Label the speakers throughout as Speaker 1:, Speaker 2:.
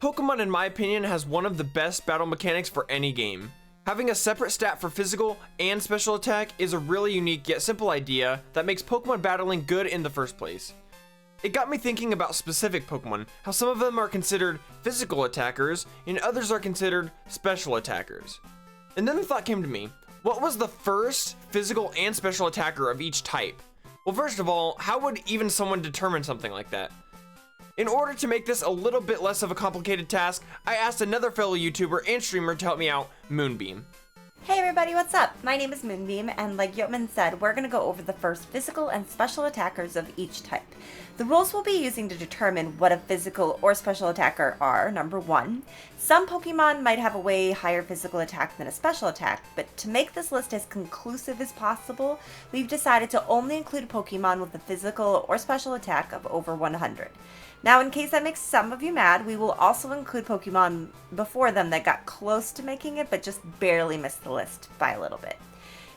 Speaker 1: Pokemon, in my opinion, has one of the best battle mechanics for any game. Having a separate stat for physical and special attack is a really unique yet simple idea that makes Pokemon battling good in the first place. It got me thinking about specific Pokemon, how some of them are considered physical attackers and others are considered special attackers. And then the thought came to me, what was the first physical and special attacker of each type? Well, first of all, how would even someone determine something like that? In order to make this a little bit less of a complicated task, I asked another fellow YouTuber and streamer to help me out, Moonbeam.
Speaker 2: Hey everybody, what's up? My name is Moonbeam, and like Yeoman said, we're going to go over the first physical and special attackers of each type. The rules we'll be using to determine what a physical or special attacker are, number 1, some Pokemon might have a way higher physical attack than a special attack, but to make this list as conclusive as possible, we've decided to only include Pokemon with a physical or special attack of over 100. Now, in case that makes some of you mad, we will also include Pokemon before them that got close to making it, but just barely missed the list by a little bit.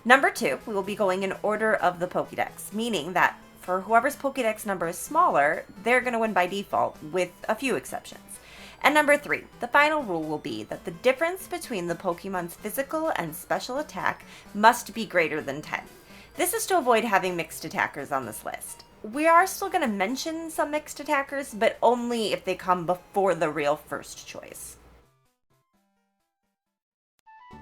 Speaker 2: Number 2, we will be going in order of the Pokédex, meaning that for whoever's Pokédex number is smaller, they're going to win by default, with a few exceptions. And number 3, the final rule will be that the difference between the Pokemon's physical and special attack must be greater than 10. This is to avoid having mixed attackers on this list. We are still going to mention some mixed attackers, but only if they come before the real first choice.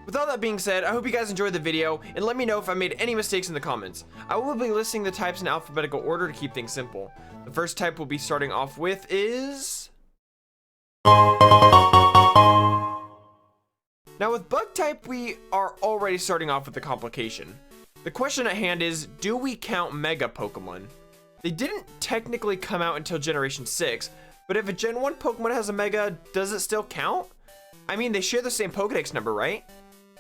Speaker 1: With all that being said, I hope you guys enjoyed the video, and let me know if I made any mistakes in the comments. I will be listing the types in alphabetical order to keep things simple. The first type we'll be starting off with is... Now with bug type, we are already starting off with the complication. The question at hand is, do we count Mega Pokemon? They didn't technically come out until Generation 6, but if a Gen 1 Pokemon has a Mega, does it still count? I mean, they share the same Pokedex number, right?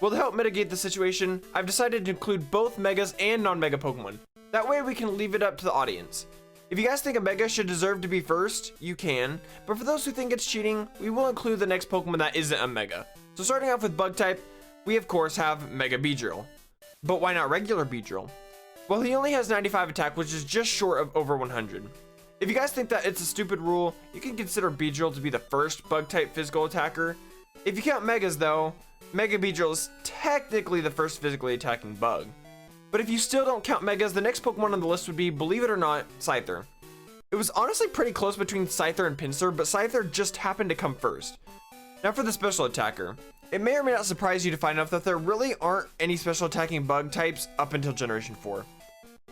Speaker 1: Well, to help mitigate the situation, I've decided to include both Megas and non-Mega Pokemon. That way we can leave it up to the audience. If you guys think a Mega should deserve to be first, you can, but for those who think it's cheating, we will include the next Pokemon that isn't a Mega. So starting off with bug type, we of course have Mega Beedrill. But why not regular Beedrill? Well, he only has 95 attack, which is just short of over 100. If you guys think that it's a stupid rule, you can consider Beedrill to be the first bug-type physical attacker. If you count Megas though, Mega Beedrill is technically the first physically attacking bug. But if you still don't count Megas, the next Pokemon on the list would be, believe it or not, Scyther. It was honestly pretty close between Scyther and Pinsir, but Scyther just happened to come first. Now for the special attacker. It may or may not surprise you to find out that there really aren't any special attacking bug types up until Generation 4.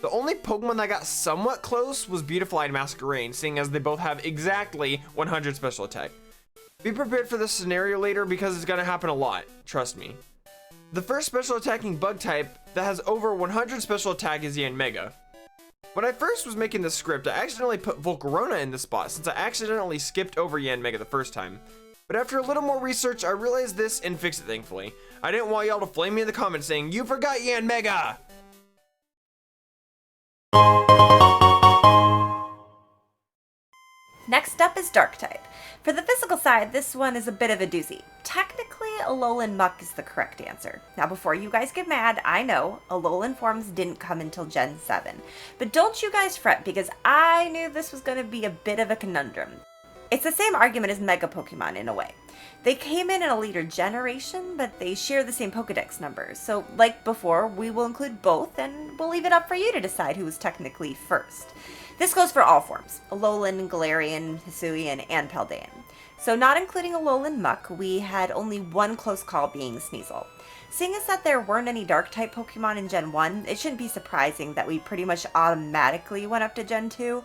Speaker 1: The only Pokemon that got somewhat close was Beautifly and Masquerain, seeing as they both have exactly 100 special attack. Be prepared for this scenario later because it's gonna happen a lot, trust me. The first special attacking bug type that has over 100 special attack is Yanmega. When I first was making this script, I accidentally put Volcarona in this spot since I accidentally skipped over Yanmega the first time. But after a little more research, I realized this and fixed it thankfully. I didn't want y'all to flame me in the comments saying, "You forgot Yanmega!"
Speaker 2: Next up is Dark type. For the physical side, this one is a bit of a doozy. Technically, Alolan Muck is the correct answer. Now before you guys get mad, I know Alolan forms didn't come until Gen 7. But don't you guys fret because I knew this was going to be a bit of a conundrum. It's the same argument as Mega Pokemon in a way. They came in a later generation, but they share the same Pokedex numbers. So like before, we will include both and we'll leave it up for you to decide who was technically first. This goes for all forms, Alolan, Galarian, Hisuian, and Paldean. So not including Alolan Muck, we had only one close call being Sneasel. Seeing as that there weren't any Dark-type Pokemon in Gen 1, it shouldn't be surprising that we pretty much automatically went up to Gen 2.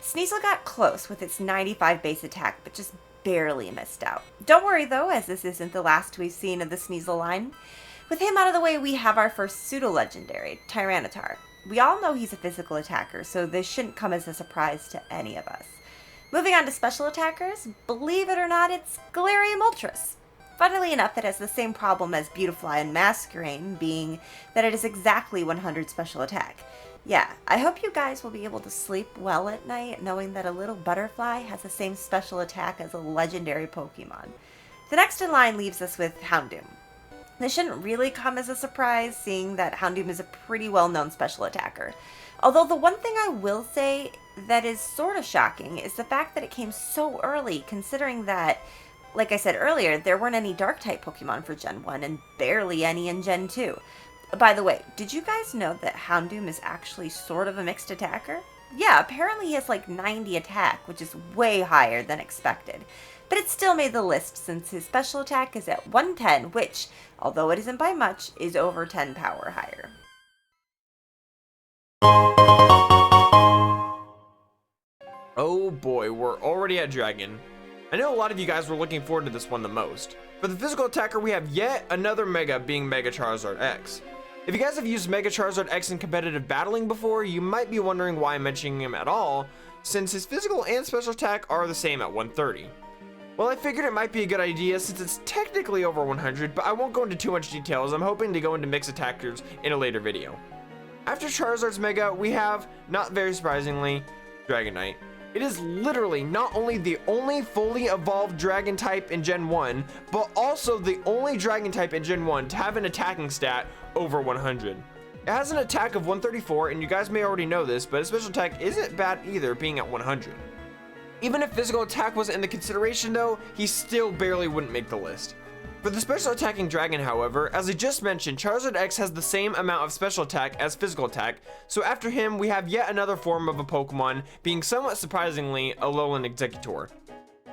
Speaker 2: Sneasel got close with its 95 base attack, but just barely missed out. Don't worry though, as this isn't the last we've seen of the Sneasel line. With him out of the way, we have our first pseudo-legendary, Tyranitar. We all know he's a physical attacker, so this shouldn't come as a surprise to any of us. Moving on to special attackers, believe it or not, it's Galarian Moltres. Funnily enough, it has the same problem as Beautifly and Masquerain, being that it is exactly 100 special attack. Yeah, I hope you guys will be able to sleep well at night knowing that a little butterfly has the same special attack as a legendary Pokemon. The next in line leaves us with Houndoom. This shouldn't really come as a surprise, seeing that Houndoom is a pretty well-known special attacker. Although the one thing I will say that is sort of shocking is the fact that it came so early, considering that Like I said earlier, there weren't any Dark-type Pokemon for Gen 1 and barely any in Gen 2. By the way, did you guys know that Houndoom is actually sort of a mixed attacker? Yeah, apparently he has like 90 attack, which is way higher than expected. But it still made the list since his special attack is at 110, which, although it isn't by much, is over 10 power higher.
Speaker 1: Oh boy, we're already at Dragon. I know a lot of you guys were looking forward to this one the most. For the physical attacker, we have yet another Mega, being Mega Charizard X. If you guys have used Mega Charizard X in competitive battling before, you might be wondering why I'm mentioning him at all, since his physical and special attack are the same at 130. Well, I figured it might be a good idea since it's technically over 100, but I won't go into too much detail as I'm hoping to go into mixed attackers in a later video. After Charizard's Mega, we have, not very surprisingly, Dragonite. It is literally not only the only fully evolved dragon type in Gen 1, but also the only dragon type in Gen 1 to have an attacking stat over 100. It has an attack of 134, and you guys may already know this, but its special attack isn't bad either, being at 100. Even if physical attack wasn't in the consideration though, he still barely wouldn't make the list. For the special attacking dragon, however, as I just mentioned, Charizard X has the same amount of special attack as physical attack, so after him we have yet another form of a Pokemon, being somewhat surprisingly Alolan Exeggutor.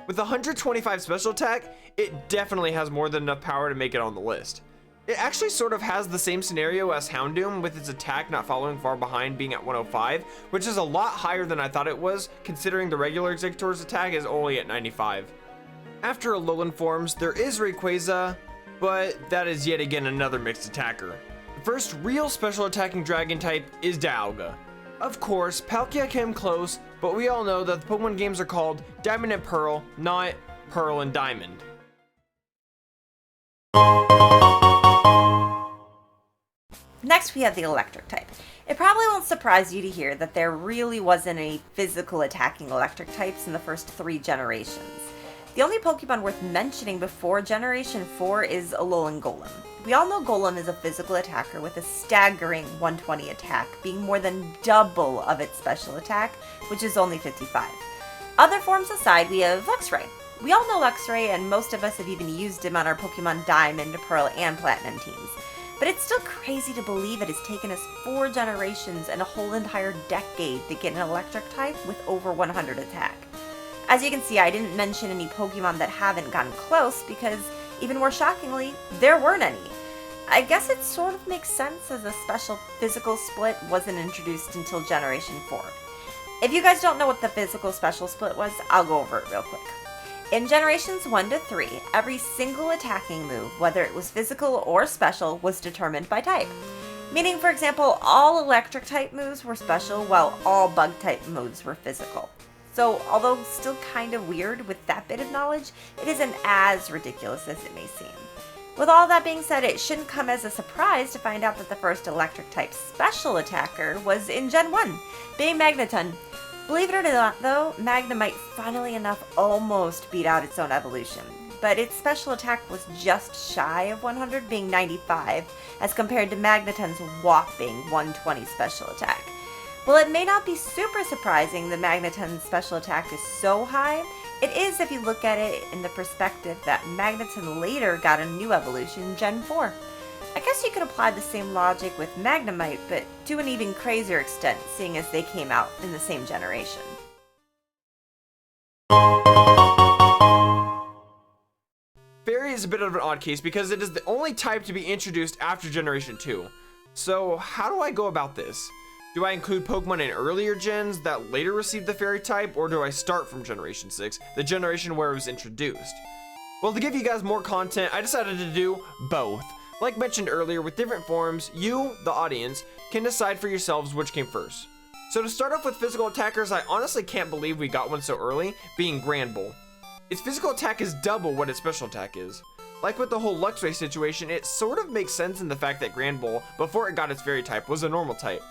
Speaker 1: With 125 special attack, it definitely has more than enough power to make it on the list. It actually sort of has the same scenario as Houndoom, with its attack not following far behind, being at 105, which is a lot higher than I thought it was, considering the regular Exeggutor's attack is only at 95. After Alolan forms, there is Rayquaza, but that is yet again another mixed attacker. The first real special attacking dragon type is Dialga. Of course, Palkia came close, but we all know that the Pokemon games are called Diamond and Pearl, not Pearl and Diamond.
Speaker 2: Next, we have the electric type. It probably won't surprise you to hear that there really wasn't any physical attacking electric types in the first 3 generations. The only Pokemon worth mentioning before Generation 4 is Alolan Golem. We all know Golem is a physical attacker with a staggering 120 attack, being more than double of its special attack, which is only 55. Other forms aside, we have Luxray. We all know Luxray, and most of us have even used him on our Pokemon Diamond, Pearl, and Platinum teams. But it's still crazy to believe it has taken us 4 generations and a whole entire decade to get an electric type with over 100 attack. As you can see, I didn't mention any Pokemon that haven't gotten close because, even more shockingly, there weren't any. I guess it sort of makes sense as a special physical split wasn't introduced until Generation 4. If you guys don't know what the physical special split was, I'll go over it real quick. In Generations 1 to 3, every single attacking move, whether it was physical or special, was determined by type. Meaning, for example, all electric type moves were special while all bug type moves were physical. So, although still kind of weird with that bit of knowledge, it isn't as ridiculous as it may seem. With all that being said, it shouldn't come as a surprise to find out that the first electric type special attacker was in Gen 1, being Magneton. Believe it or not though, Magnemite finally enough almost beat out its own evolution, but its special attack was just shy of 100, being 95, as compared to Magneton's whopping 120 special attack. While it may not be super surprising that Magneton's special attack is so high, it is if you look at it in the perspective that Magneton later got a new evolution in Gen 4. I guess you could apply the same logic with Magnemite, but to an even crazier extent, seeing as they came out in the same generation.
Speaker 1: Fairy is a bit of an odd case because it is the only type to be introduced after Generation 2. So how do I go about this? Do I include Pokemon in earlier gens that later received the Fairy type, or do I start from Generation 6, the generation where it was introduced? Well, to give you guys more content, I decided to do both. Like mentioned earlier, with different forms, you, the audience, can decide for yourselves which came first. So to start off with physical attackers, I honestly can't believe we got one so early, being Granbull. Its physical attack is double what its special attack is. Like with the whole Luxray situation, it sort of makes sense in the fact that Granbull, before it got its Fairy type, was a normal type.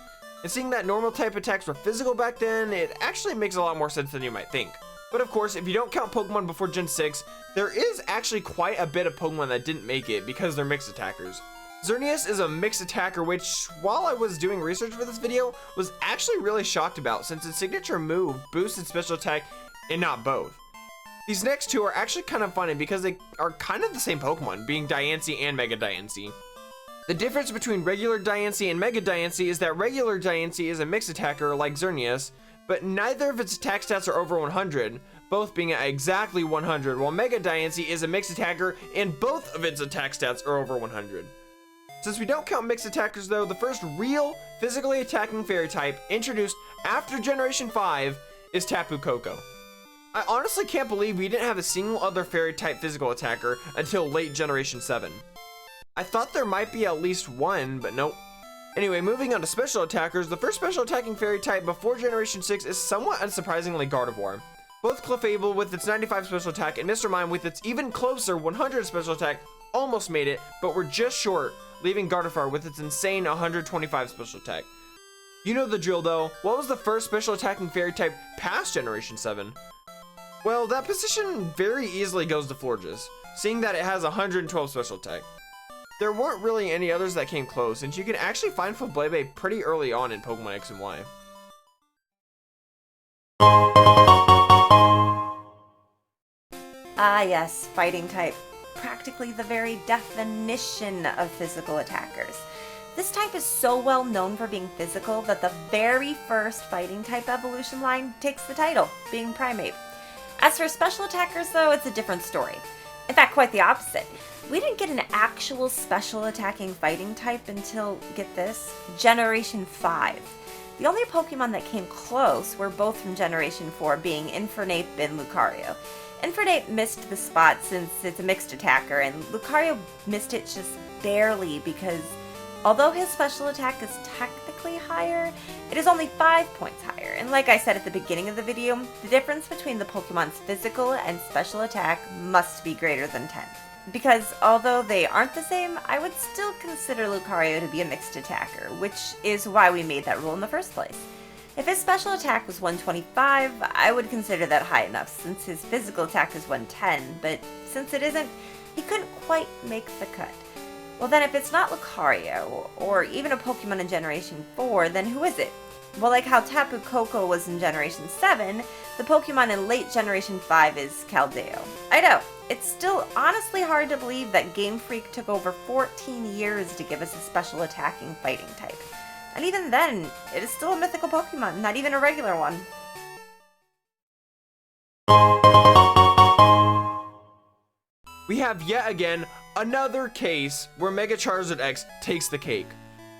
Speaker 1: And seeing that normal type attacks were physical back then, it actually makes a lot more sense than you might think. But of course, if you don't count Pokemon before Gen 6, there is actually quite a bit of Pokemon that didn't make it because they're mixed attackers. Xerneas is a mixed attacker, which, while I was doing research for this video, was actually really shocked about since its signature move boosts its special attack and not both. These next two are actually kind of funny because they are kind of the same Pokemon, being Diancie and Mega Diancie. The difference between regular Diancie and Mega Diancie is that regular Diancie is a mixed attacker like Xerneas, but neither of its attack stats are over 100, both being at exactly 100, while Mega Diancie is a mixed attacker and both of its attack stats are over 100. Since we don't count mixed attackers though, the first real physically attacking fairy type introduced after Generation 5 is Tapu Koko. I honestly can't believe we didn't have a single other fairy type physical attacker until late Generation 7. I thought there might be at least one, but nope. Anyway, moving on to special attackers, the first special attacking fairy type before Generation 6 is somewhat unsurprisingly Gardevoir. Both Clefable with its 95 special attack and Mr. Mime with its even closer 100 special attack almost made it, but were just short, leaving Gardevoir with its insane 125 special attack. You know the drill though, what was the first special attacking fairy type past Generation 7? Well, that position very easily goes to Florges, seeing that it has 112 special attack. There weren't really any others that came close, and you can actually find Flabebe pretty early on in Pokemon X and Y.
Speaker 2: Ah yes, fighting type. Practically the very definition of physical attackers. This type is so well known for being physical that the very first fighting type evolution line takes the title, being Primate. As for special attackers though, it's a different story. In fact, quite the opposite. We didn't get an actual special attacking fighting type until, get this, Generation 5. The only Pokemon that came close were both from Generation 4, being Infernape and Lucario. Infernape missed the spot since it's a mixed attacker, and Lucario missed it just barely because although his special attack is technically higher, it is only 5 points higher. And like I said at the beginning of the video, the difference between the Pokemon's physical and special attack must be greater than 10. Because although they aren't the same, I would still consider Lucario to be a mixed attacker, which is why we made that rule in the first place. If his special attack was 125, I would consider that high enough since his physical attack is 110, but since it isn't, he couldn't quite make the cut. Well then if it's not Lucario, or even a Pokemon in Generation 4, then who is it? Well, like how Tapu Koko was in Generation 7, the Pokemon in late Generation 5 is Caldeo. I know, it's still honestly hard to believe that Game Freak took over 14 years to give us a special attacking fighting type. And even then, it is still a mythical Pokemon, not even a regular one.
Speaker 1: We have yet again another case where Mega Charizard X takes the cake.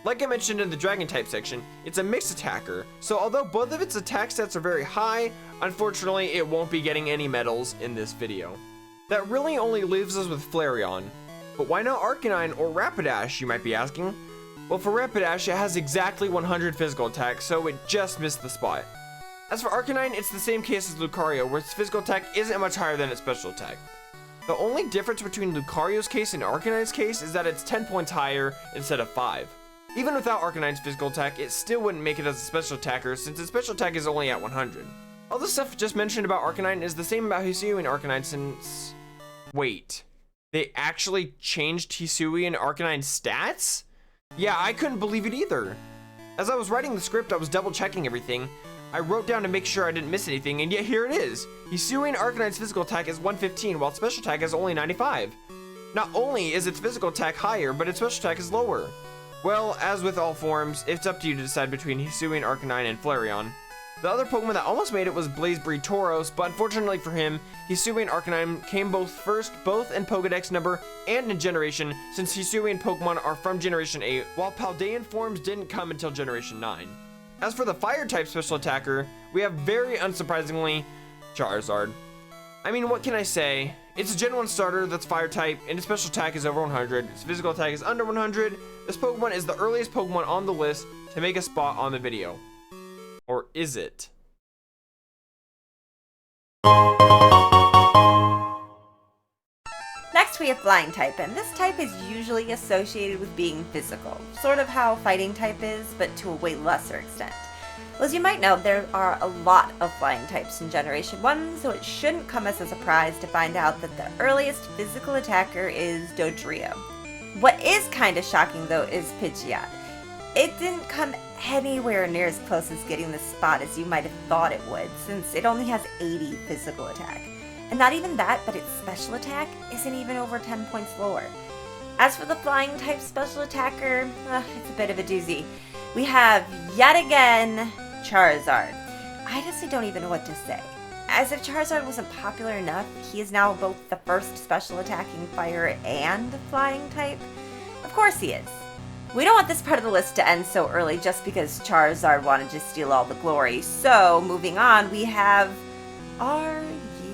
Speaker 1: Like I mentioned in the Dragon type section, it's a mixed attacker, so although both of its attack stats are very high, unfortunately it won't be getting any medals in this video. That really only leaves us with Flareon. But why not Arcanine or Rapidash, you might be asking? Well, for Rapidash, it has exactly 100 physical attack, so it just missed the spot. As for Arcanine, it's the same case as Lucario, where its physical attack isn't much higher than its special attack. The only difference between Lucario's case and Arcanine's case is that it's 10 points higher instead of 5. Even without Arcanine's physical attack, it still wouldn't make it as a special attacker since its special attack is only at 100. All the stuff just mentioned about Arcanine is the same about Hisui and Arcanine since... Wait, they actually changed Hisui and Arcanine's stats? Yeah, I couldn't believe it either. As I was writing the script, I was double checking everything. I wrote down to make sure I didn't miss anything, and yet here it is. Hisui and Arcanine's physical attack is 115, while its special attack is only 95. Not only is its physical attack higher, but its special attack is lower. Well, as with all forms, it's up to you to decide between Hisui and Arcanine and Flareon. The other Pokemon that almost made it was Blazeberry Tauros, but unfortunately for him, Hisui and Arcanine came both in Pokedex number and in generation, since Hisui and Pokemon are from Generation 8, while Paldean forms didn't come until Generation 9. As for the Fire-type special attacker, we have very unsurprisingly, Charizard. I mean, what can I say? It's a Gen 1 starter that's Fire-type, and its special attack is over 100, its physical attack is under 100. This Pokemon is the earliest Pokemon on the list to make a spot on the video. Or is it?
Speaker 2: Next we have Flying type, and this type is usually associated with being physical, sort of how Fighting type is, but to a way lesser extent. Well, as you might know, there are a lot of Flying types in Generation 1, so it shouldn't come as a surprise to find out that the earliest physical attacker is Dodrio. What is kind of shocking though is Pidgeot. It didn't come anywhere near as close as getting this spot as you might have thought it would, since it only has 80 physical attack. And not even that, but its special attack isn't even over 10 points lower. As for the flying type special attacker, it's a bit of a doozy. We have, yet again, Charizard. I honestly don't even know what to say. As if Charizard wasn't popular enough, he is now both the first special attacking fire and flying type. Of course he is. We don't want this part of the list to end so early just because Charizard wanted to steal all the glory. So, moving on, we have... Are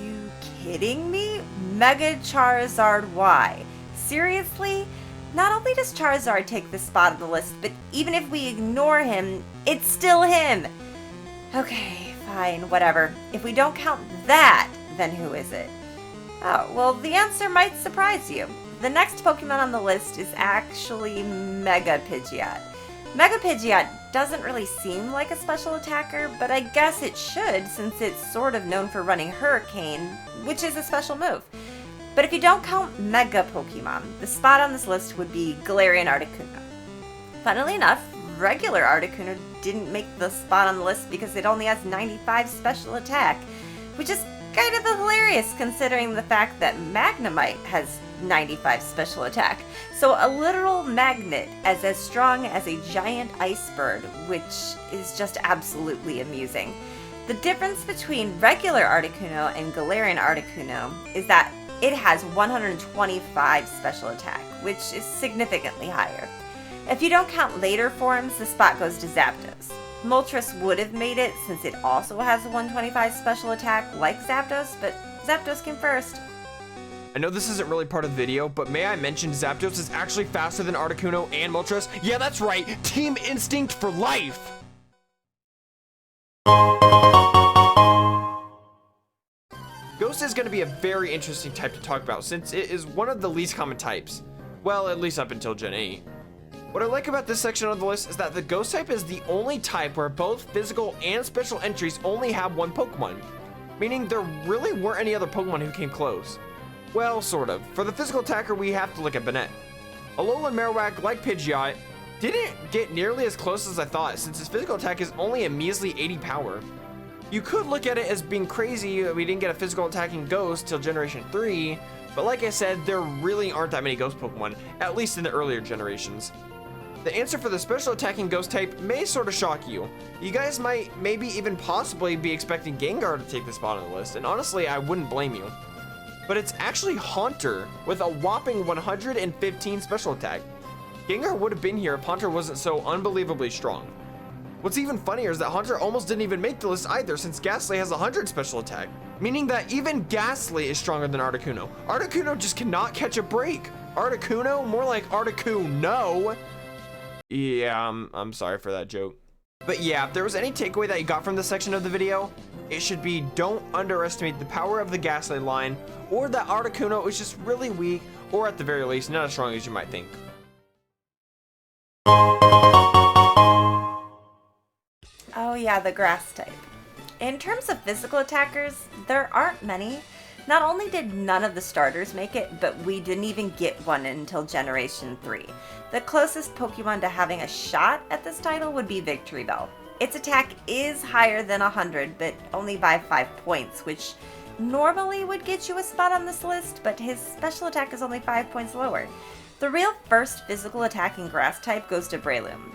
Speaker 2: you kidding me? Mega Charizard Y. Seriously? Not only does Charizard take this spot on the list, but even if we ignore him, it's still him. Okay, fine, whatever. If we don't count that, then who is it? Oh, well, the answer might surprise you. The next Pokemon on the list is actually Mega Pidgeot. Mega Pidgeot doesn't really seem like a special attacker, but I guess it should since it's sort of known for running Hurricane, which is a special move. But if you don't count Mega Pokemon, the spot on this list would be Galarian Articuno. Funnily enough, regular Articuno didn't make the spot on the list because it only has 95 special attack, which is kind of hilarious considering the fact that Magnemite has 95 special attack. So a literal magnet as strong as a giant iceberg, which is just absolutely amusing. The difference between regular Articuno and Galarian Articuno is that it has 125 special attack, which is significantly higher. If you don't count later forms, the spot goes to Zapdos. Moltres would have made it since it also has a 125 special attack like Zapdos, but Zapdos came first.
Speaker 1: I know this isn't really part of the video, but may I mention Zapdos is actually faster than Articuno and Moltres? Yeah, that's right, Team Instinct for life! Ghost is going to be a very interesting type to talk about since it is one of the least common types. Well, at least up until Gen 8. What I like about this section of the list is that the Ghost type is the only type where both physical and special entries only have one Pokemon, meaning there really weren't any other Pokemon who came close. Well, sort of. For the physical attacker, we have to look at Banette. Alolan Marowak, like Pidgeot, didn't get nearly as close as I thought since his physical attack is only a measly 80 power. You could look at it as being crazy that we didn't get a physical attacking Ghost till Generation 3, but like I said, there really aren't that many Ghost Pokemon, at least in the earlier generations. The answer for the special attacking Ghost type may sort of shock you. You guys might maybe even possibly be expecting Gengar to take the spot on the list, and honestly, I wouldn't blame you. But it's actually Haunter with a whopping 115 special attack. Gengar would have been here if Haunter wasn't so unbelievably strong. What's even funnier is that Haunter almost didn't even make the list either since Ghastly has 100 special attack, meaning that even Ghastly is stronger than Articuno. Articuno just cannot catch a break. Articuno? More like Articuno. Yeah, I'm sorry for that joke. But yeah, if there was any takeaway that you got from this section of the video, it should be don't underestimate the power of the Ghastly line, or that Articuno is just really weak, or at the very least, not as strong as you might think.
Speaker 2: Oh yeah, the grass type. In terms of physical attackers, there aren't many. Not only did none of the starters make it, but we didn't even get one until Generation 3. The closest Pokemon to having a shot at this title would be Victreebel. Its attack is higher than 100, but only by 5 points, which normally would get you a spot on this list, but his special attack is only 5 points lower. The real first physical attacking grass type goes to Breloom.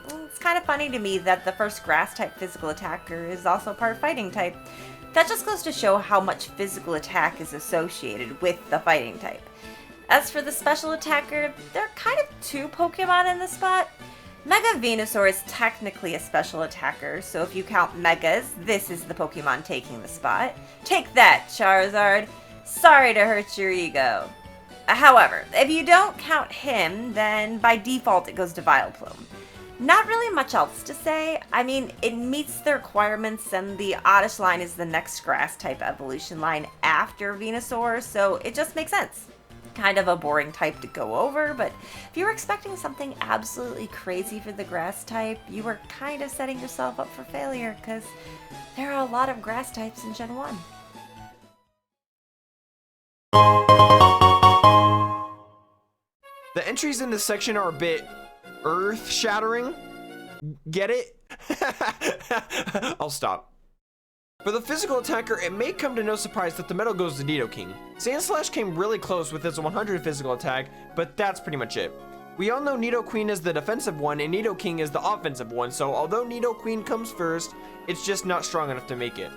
Speaker 2: It's kind of funny to me that the first grass type physical attacker is also part fighting type. That just goes to show how much physical attack is associated with the fighting type. As for the special attacker, there are kind of two Pokemon in the spot. Mega Venusaur is technically a special attacker, so if you count Megas, this is the Pokemon taking the spot. Take that, Charizard! Sorry to hurt your ego. However, if you don't count him, then by default it goes to Vileplume. Not really much else to say. I mean, it meets the requirements, and the Oddish line is the next grass type evolution line after Venusaur, so it just makes sense. Kind of a boring type to go over, but if you were expecting something absolutely crazy for the grass type, you were kind of setting yourself up for failure, because there are a lot of grass types in Gen 1.
Speaker 1: The entries in this section are a bit earth-shattering. Get it? I'll stop. For the physical attacker, it may come to no surprise that the medal goes to Nidoking. Sandslash came really close with its 100 physical attack, but that's pretty much it. We all know Nidoqueen is the defensive one and Nidoking is the offensive one, so although Nidoqueen comes first, it's just not strong enough to make it.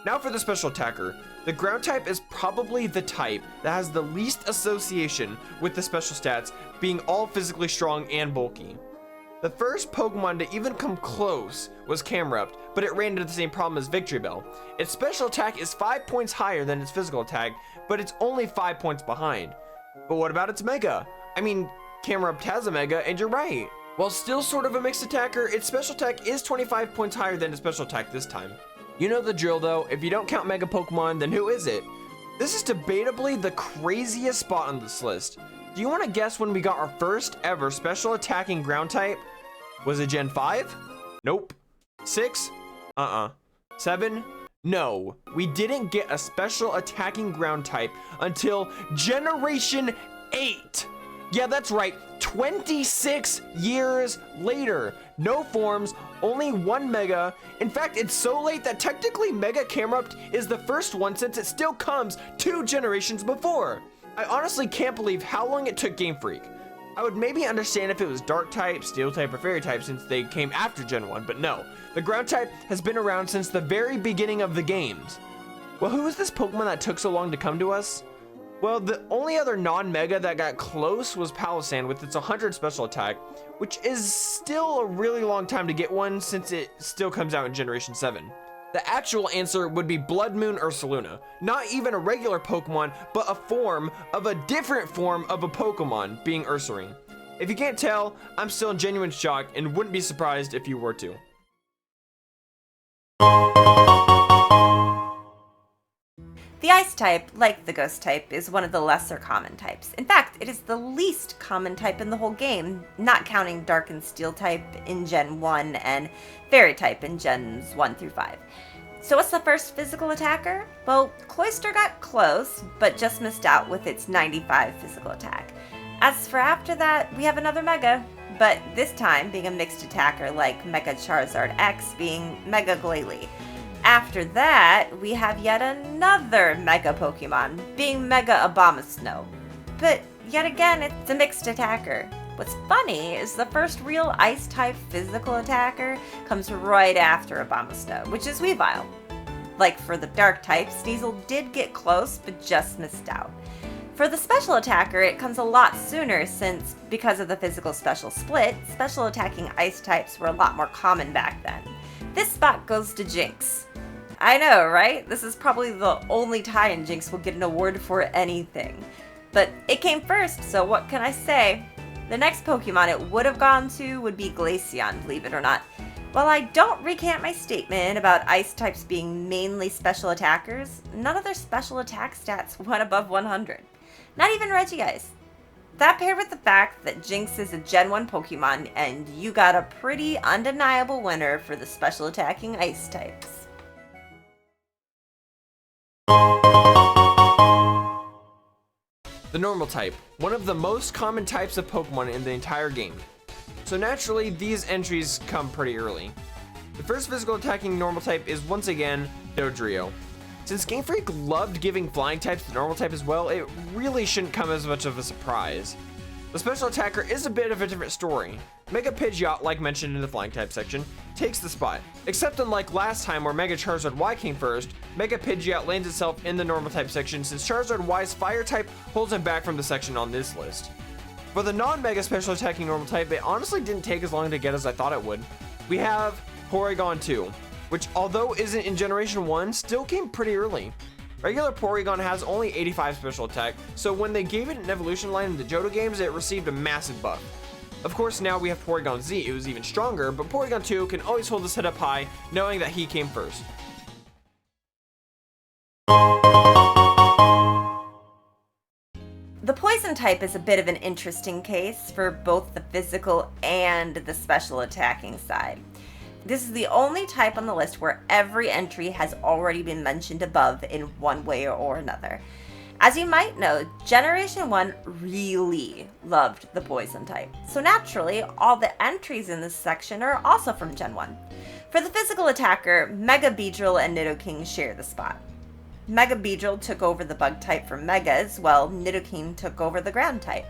Speaker 1: Now for the special attacker. The ground type is probably the type that has the least association with the special stats, being all physically strong and bulky. The first Pokemon to even come close was Camerupt, but it ran into the same problem as Victreebel. Its special attack is 5 points higher than its physical attack, but it's only 5 points behind. But what about its Mega? I mean, Camerupt has a Mega, and you're right. While still sort of a mixed attacker, its special attack is 25 points higher than its special attack this time. You know the drill though, if you don't count Mega Pokemon, then who is it? This is debatably the craziest spot on this list. Do you want to guess when we got our first ever special attacking ground type? Was it Gen 5? Nope. 6? 7? No. We didn't get a special attacking ground type until Generation 8. Yeah, that's right. 26 years later. No forms, only one Mega. In fact, it's so late that technically Mega Camerupt is the first one since it still comes 2 generations before. I honestly can't believe how long it took Game Freak. I would maybe understand if it was Dark type, Steel type, or Fairy type since they came after Gen 1, but no. The ground type has been around since the very beginning of the games. Well, who is this Pokemon that took so long to come to us? Well, the only other non-Mega that got close was Palossand with its 100 special attack, which is still a really long time to get one since it still comes out in Generation 7. The actual answer would be Blood Moon Ursaluna. Not even a regular Pokemon, but a form of a different form of a Pokemon, being Ursaring. If you can't tell, I'm still in genuine shock and wouldn't be surprised if you were too.
Speaker 2: The Ice type, like the Ghost type, is one of the lesser common types. In fact, it is the least common type in the whole game, not counting Dark and Steel type in Gen 1 and Fairy type in Gens 1 through 5. So what's the first physical attacker? Well, Cloyster got close, but just missed out with its 95 physical attack. As for after that, we have another Mega, but this time being a mixed attacker like Mega Charizard X being Mega Glalie. After that, we have yet another Mega Pokemon, being Mega Abomasnow. But yet again, it's a mixed attacker. What's funny is the first real Ice-type physical attacker comes right after Abomasnow, which is Weavile. Like for the Dark type, Sneasel did get close, but just missed out. For the special attacker, it comes a lot sooner since, because of the physical special split, special attacking Ice types were a lot more common back then. This spot goes to Jinx. I know, right? This is probably the only time Jinx will get an award for anything. But it came first, so what can I say? The next Pokemon it would have gone to would be Glaceon, believe it or not. While I don't recant my statement about Ice types being mainly special attackers, none of their special attack stats went above 100. Not even Regice. That paired with the fact that Jinx is a Gen 1 Pokemon, and you got a pretty undeniable winner for the special attacking Ice types.
Speaker 1: The normal type, one of the most common types of Pokemon in the entire game. So naturally, these entries come pretty early. The first physical attacking normal type is once again Dodrio. Since Game Freak loved giving flying types the normal type as well, it really shouldn't come as much of a surprise. The special attacker is a bit of a different story. Mega Pidgeot, like mentioned in the flying type section, takes the spot. Except unlike last time where Mega Charizard Y came first, Mega Pidgeot lands itself in the normal type section since Charizard Y's fire type holds him back from the section on this list. For the non-Mega special attacking normal type, it honestly didn't take as long to get as I thought it would. We have Porygon 2, which although isn't in Generation 1, still came pretty early. Regular Porygon has only 85 special attack, so when they gave it an evolution line in the Johto games, it received a massive buff. Of course, now we have Porygon Z, who's even stronger, but Porygon 2 can always hold his head up high, knowing that he came first.
Speaker 2: The Poison type is a bit of an interesting case for both the physical and the special attacking side. This is the only type on the list where every entry has already been mentioned above in one way or another. As you might know, Generation 1 really loved the Poison type, so naturally all the entries in this section are also from Gen 1. For the physical attacker, Mega Beedrill and Nidoking share the spot. Mega Beedrill took over the bug type from Megas, while Nidoking took over the ground type.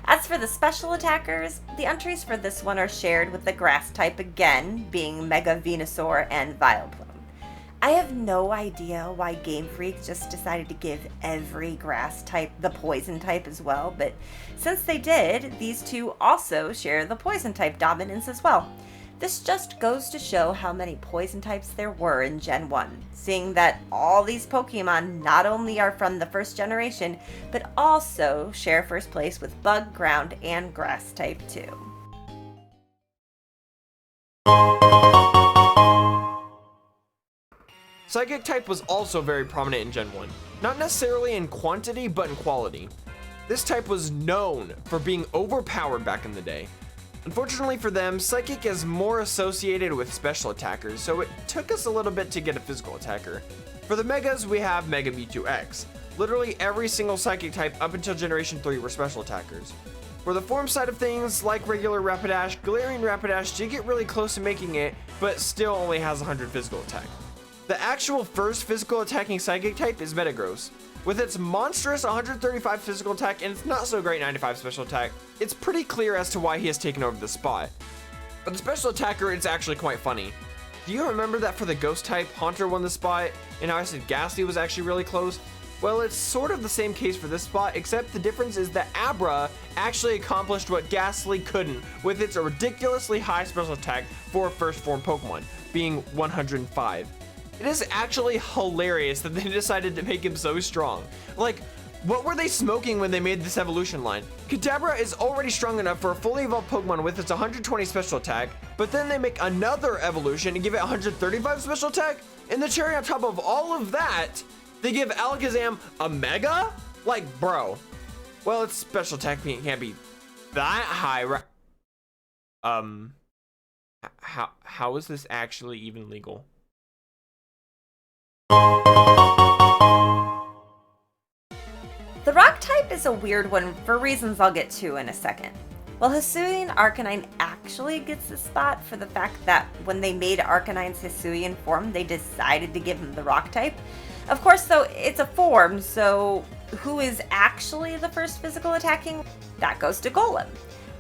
Speaker 2: As for the special attackers, the entries for this one are shared with the grass type again, being Mega Venusaur and Vileplume. I have no idea why Game Freak just decided to give every grass type the poison type as well, but since they did, these two also share the poison type dominance as well. This just goes to show how many poison types there were in Gen 1, seeing that all these Pokemon not only are from the first generation, but also share first place with Bug, Ground, and Grass type too.
Speaker 1: Psychic type was also very prominent in Gen 1, not necessarily in quantity, but in quality. This type was known for being overpowered back in the day. Unfortunately for them, Psychic is more associated with special attackers, so it took us a little bit to get a physical attacker. For the Megas, we have Mega Mewtwo-X. Literally every single Psychic type up until Generation 3 were special attackers. For the form side of things, like regular Rapidash, Galarian Rapidash did get really close to making it, but still only has 100 physical attack. The actual first physical attacking Psychic type is Metagross. With its monstrous 135 physical attack and its not so great 95 special attack, it's pretty clear as to why he has taken over the spot. For the special attacker, it's actually quite funny. Do you remember that for the ghost type, Haunter won the spot, and how I said Ghastly was actually really close? Well, it's sort of the same case for this spot, except the difference is that Abra actually accomplished what Ghastly couldn't with its ridiculously high special attack for a first form Pokemon, being 105. It is actually hilarious that they decided to make him so strong. Like, what were they smoking when they made this evolution line? Kadabra is already strong enough for a fully evolved Pokemon with its 120 special attack, but then they make another evolution and give it 135 special attack? And the cherry on top of all of that, they give Alakazam a Mega? Like, bro. Well, its special attack can't be that high, right? How is this actually even legal?
Speaker 2: The rock type is a weird one for reasons I'll get to in a second. Well, Hisuian Arcanine actually gets the spot for the fact that when they made Arcanine's Hisuian form, they decided to give him the rock type. Of course, though, it's a form, so who is actually the first physical attacking? That goes to Golem.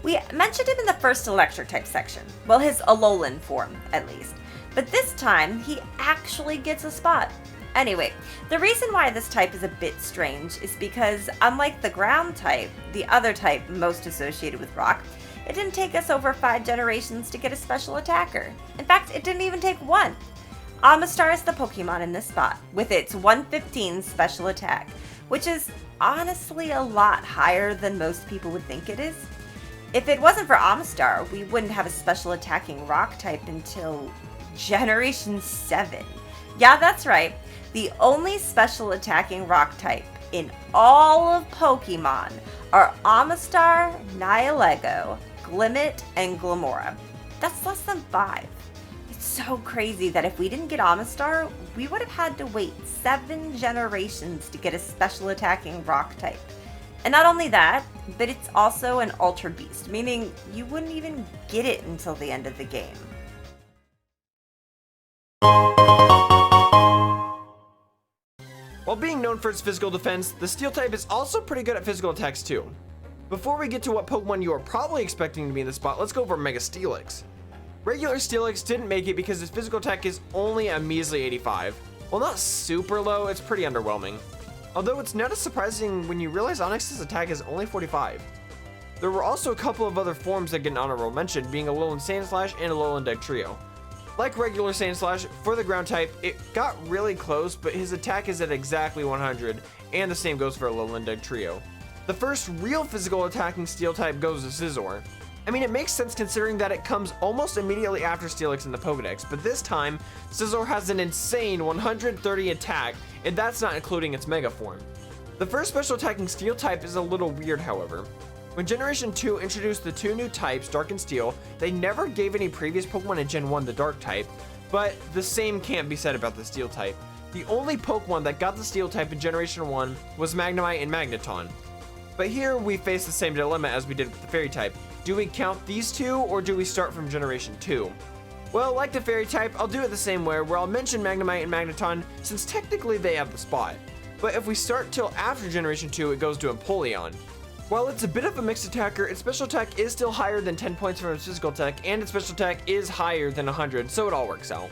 Speaker 2: We mentioned him in the first electric type section. Well, his Alolan form, at least. But this time, he actually gets a spot. Anyway, the reason why this type is a bit strange is because, unlike the ground type, the other type most associated with rock, it didn't take us over 5 generations to get a special attacker. In fact, it didn't even take one. Amistar is the Pokemon in this spot, with its 115 special attack, which is honestly a lot higher than most people would think it is. If it wasn't for Amistar, we wouldn't have a special attacking rock type until Generation 7. Yeah, that's right. The only special attacking rock type in all of Pokemon are Amistar, Nihilego, Glimmet, and Glamora. That's less than 5. It's so crazy that if we didn't get Amistar, we would have had to wait 7 generations to get a special attacking rock type. And not only that, but it's also an Ultra Beast, meaning you wouldn't even get it until the end of the game.
Speaker 1: While being known for its physical defense, the Steel type is also pretty good at physical attacks too. Before we get to what Pokemon you are probably expecting to be in the spot, let's go over Mega Steelix. Regular Steelix didn't make it because its physical attack is only a measly 85. While not super low, it's pretty underwhelming. Although it's not as surprising when you realize Onix's attack is only 45. There were also a couple of other forms that get an honorable mention, being Alolan Sandslash and Alolan Dugtrio. Like regular Sandslash, for the ground type, it got really close, but his attack is at exactly 100, and the same goes for Alolan Dugtrio. The first real physical attacking Steel type goes to Scizor. I mean, it makes sense considering that it comes almost immediately after Steelix in the Pokedex, but this time, Scizor has an insane 130 attack, and that's not including its Mega form. The first special attacking Steel type is a little weird, however. When Generation 2 introduced the 2 new types, Dark and Steel, they never gave any previous Pokemon in Gen 1 the Dark type, but the same can't be said about the Steel type. The only Pokemon that got the Steel type in Generation 1 was Magnemite and Magneton. But here we face the same dilemma as we did with the Fairy type. Do we count these two, or do we start from Generation 2? Well, like the fairy type, I'll do it the same way, where I'll mention Magnemite and Magneton, since technically they have the spot. But if we start till after Generation 2, it goes to Empoleon. While it's a bit of a mixed attacker, its special attack is still higher than 10 points from its physical attack, and its special attack is higher than 100, so it all works out.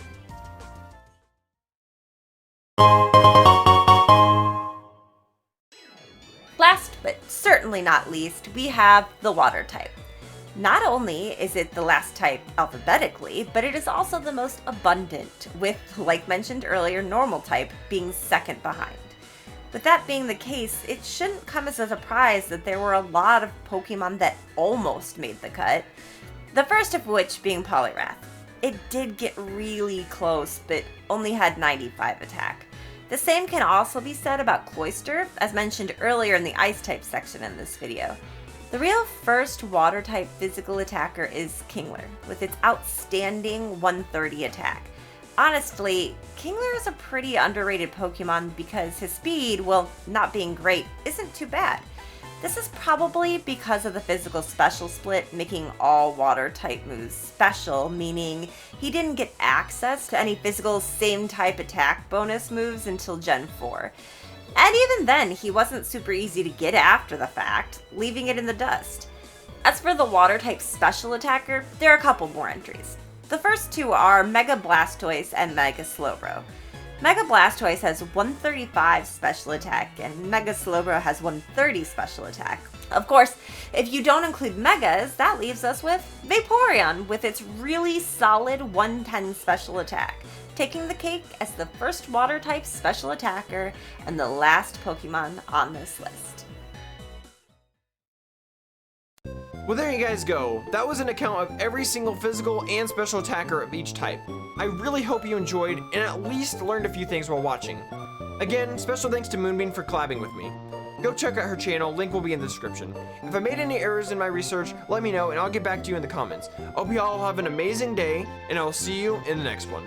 Speaker 2: Last but certainly not least, we have the water type. Not only is it the last type alphabetically, but it is also the most abundant, with, like mentioned earlier, normal type being second behind. With that being the case, it shouldn't come as a surprise that there were a lot of Pokemon that almost made the cut. The first of which being Poliwrath. It did get really close, but only had 95 attack. The same can also be said about Cloyster, as mentioned earlier in the Ice type section in this video. The real first water type physical attacker is Kingler, with its outstanding 130 attack. Honestly, Kingler is a pretty underrated Pokemon because his speed, while not being great, isn't too bad. This is probably because of the physical special split making all water type moves special, meaning he didn't get access to any physical same type attack bonus moves until Gen 4. And even then, he wasn't super easy to get after the fact, leaving it in the dust. As for the water type special attacker, there are a couple more entries. The first two are Mega Blastoise and Mega Slowbro. Mega Blastoise has 135 special attack and Mega Slowbro has 130 special attack. Of course, if you don't include Megas, that leaves us with Vaporeon with its really solid 110 special attack, taking the cake as the first water type special attacker and the last Pokemon on this list.
Speaker 1: Well, there you guys go. That was an account of every single physical and special attacker of each type. I really hope you enjoyed and at least learned a few things while watching. Again, special thanks to Moonbeam for collabing with me. Go check out her channel, link will be in the description. If I made any errors in my research, let me know and I'll get back to you in the comments. I hope you all have an amazing day, and I will see you in the next one.